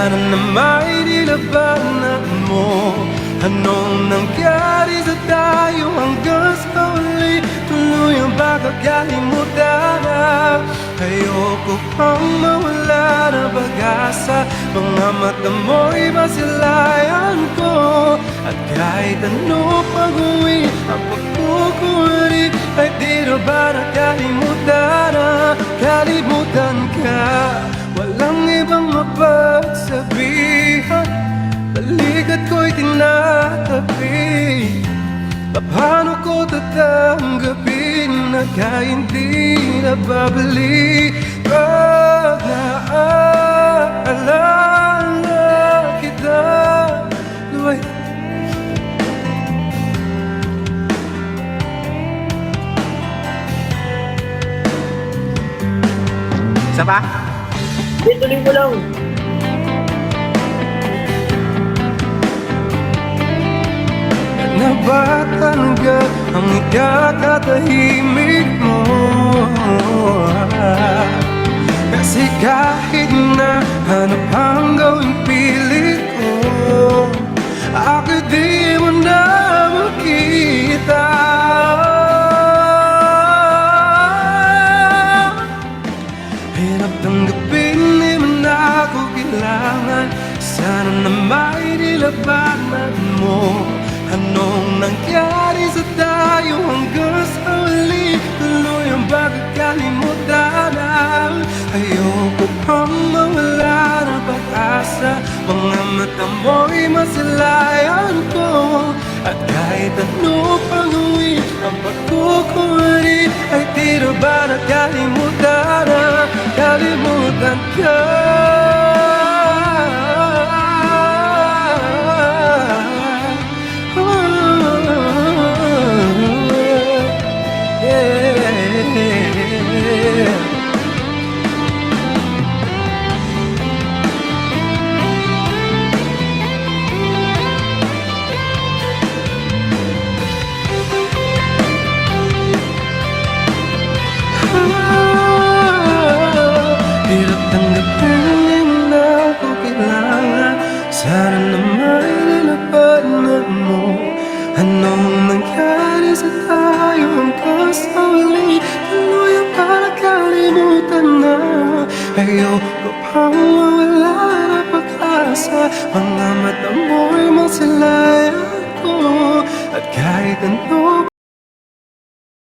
Sana na may nilabanan mo. Anong nangyari sa tayo hanggang sa huli? Tuluyang ba kakalimutan na? Ayoko pang mawala na pag-asa. Mga mata mo'y masilayan ko. At kahit ano pag-uwi ang pagkukulit, ay di na ba nakalimutan na? Kalimutan ka, walang ibang mapagsabihan. Balikat ko'y tinatabi. Paano ko tatanggapin na kaya hindi na babalik? Pag naaalala kita, luway. Isa pa? Tuloy mo lang. Na ba talaga ang ikakatahimik mo? Kasi kahit na ano pang gawing pilit ko, ako di mo na makita. Hirap tanggapin, di man ako kailangan. Sana na may nilabanan mo. Anong nangyari sa tayo hanggang sa huli? Tuluyang ba kakalimutan na? Ayoko pang mawala ng pag-asa. Mga mata mo'y masilayan ko. At kahit ano pang uwi ang pagkukulit, ay di na ba nakalimutan na? Kalimutan ka. Hirap tanggapin, di mo na ako kailangan. Sana na may nilabanan mo. Anong nangyari sa tayo hanggang sa huli? Tuluyang para kalimutan na. Ayoko pang mawala na pag-asa. Mga mata mo'y masilayan ko. At kahit ano